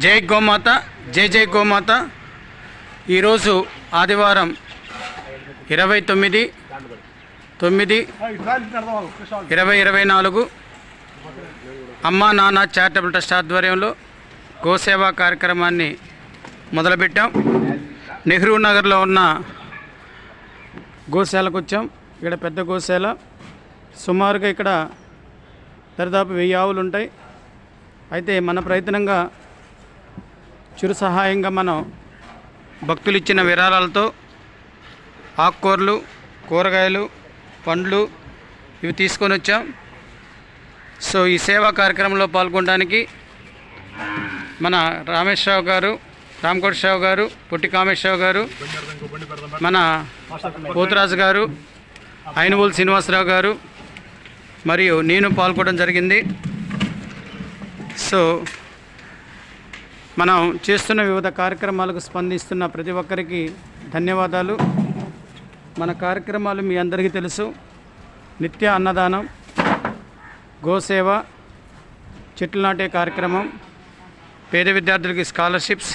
జై గోమాత, జై జై గోమాత. ఈరోజు ఆదివారం 29/9/2024 అమ్మా నాన్న చారిటబుల్ ట్రస్ట్ ఆధ్వర్యంలో గోసేవా కార్యక్రమాన్ని మొదలుపెట్టాం. నెహ్రూ నగర్లో ఉన్న గోశాలకు వచ్చాం. ఇక్కడ పెద్ద గోశాల, సుమారుగా ఇక్కడ దాదాపు 1000 ఆవులు ఉంటాయి. అయితే మన ప్రయత్నంగా చిరు సహాయంగా మనం భక్తులు ఇచ్చిన విరాళాలతో ఆకుకూరలు, కూరగాయలు, పండ్లు ఇవి తీసుకొని వచ్చాం. సో ఈ సేవా కార్యక్రమంలో పాల్గొనడానికి మన రామేశ్వరరావు గారు, రామకోటేశ్వరరావు గారు, పొట్టి కామేశ్వరరావు గారు, మన పోతురాజు గారు, అయినవోలు శ్రీనివాసరావు గారు మరియు నేను పాల్గొనడం జరిగింది. సో మనం చేస్తున్న వివిధ కార్యక్రమాలకు స్పందిస్తున్న ప్రతి ఒక్కరికి ధన్యవాదాలు. మన కార్యక్రమాలు మీ అందరికీ తెలుసు. నిత్య అన్నదానం, గోసేవ, చెట్లు నాటే కార్యక్రమం, పేద విద్యార్థులకి స్కాలర్షిప్స్,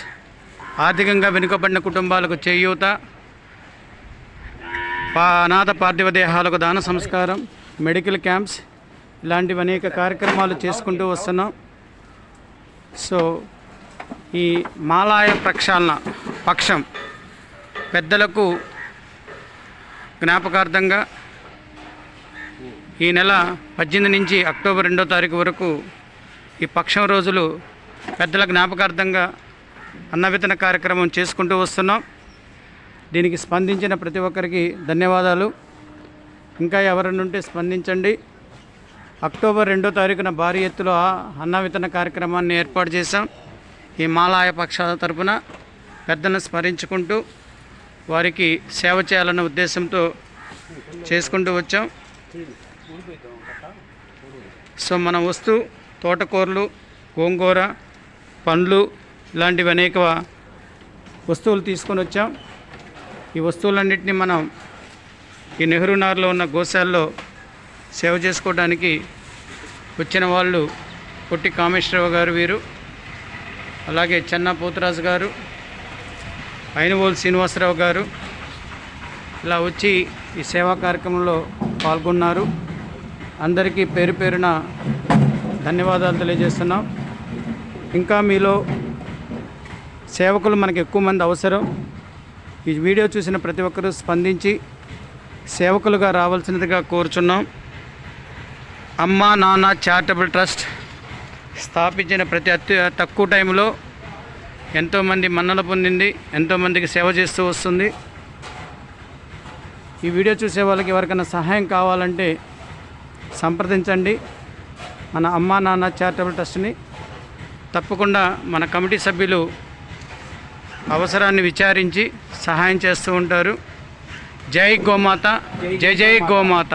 ఆర్థికంగా వెనుకబడిన కుటుంబాలకు చేయూత, అనాథ పార్థివ దేహాలకు దాన సంస్కారం, మెడికల్ క్యాంప్స్, ఇలాంటివి అనేక కార్యక్రమాలు చేసుకుంటూ వస్తున్నాం. సో ఈ మాలాయ ప్రక్షాళన పక్షం పెద్దలకు జ్ఞాపకార్థంగా ఈ నెల 18 నుంచి అక్టోబర్ 2వ తారీఖు వరకు ఈ పక్షం రోజులు పెద్దల జ్ఞాపకార్థంగా అన్నవితరణ కార్యక్రమం చేసుకుంటూ వస్తున్నాం. దీనికి స్పందించిన ప్రతి ఒక్కరికి ధన్యవాదాలు. ఇంకా ఎవరైనా ఉంటే స్పందించండి. అక్టోబర్ 2వ తారీఖున భారీ ఎత్తులో అన్నవితరణ కార్యక్రమాన్ని ఏర్పాటు చేశాం. ఈ మాలాయ పక్షాల తరపున పెద్దలను స్మరించుకుంటూ వారికి సేవ చేయాలన్న ఉద్దేశంతో చేసుకుంటూ వచ్చాం. సో మన తోటకూరలు, గోంగూర, పండ్లు ఇలాంటివి అనేక వస్తువులు తీసుకొని వచ్చాం. ఈ వస్తువులన్నింటినీ మనం ఈ నెహ్రూ నగర్లో ఉన్న గోశాలలో సేవ చేసుకోవడానికి వచ్చిన వాళ్ళు పొట్టి కామేశ్వరరావు గారు, వీరు అలాగే చెన్నా పోతురాజు గారు, అయినవోలు శ్రీనివాసరావు గారు ఇలా వచ్చి ఈ సేవా కార్యక్రమంలో పాల్గొన్నారు. అందరికీ పేరు పేరున ధన్యవాదాలు తెలియజేస్తున్నాం. ఇంకా మీలో సేవకులు మనకు ఎక్కువ మంది అవసరం. ఈ వీడియో చూసిన ప్రతి ఒక్కరూ స్పందించి సేవకులుగా రావాల్సినదిగా కోరుచున్నాం. అమ్మా నాన్న చారిటబుల్ ట్రస్ట్ స్థాపించిన తక్కువ టైంలో ఎంతోమంది మన్నలు పొందింది, ఎంతోమందికి సేవ చేస్తూ వస్తుంది. ఈ వీడియో చూసే వాళ్ళకి ఎవరికైనా సహాయం కావాలంటే సంప్రదించండి మన అమ్మా నాన్న చారిటబుల్ ట్రస్ట్ని. తప్పకుండా మన కమిటీ సభ్యులు అవసరాన్ని విచారించి సహాయం చేస్తూ ఉంటారు. జై గోమాత, జై జై గోమాత.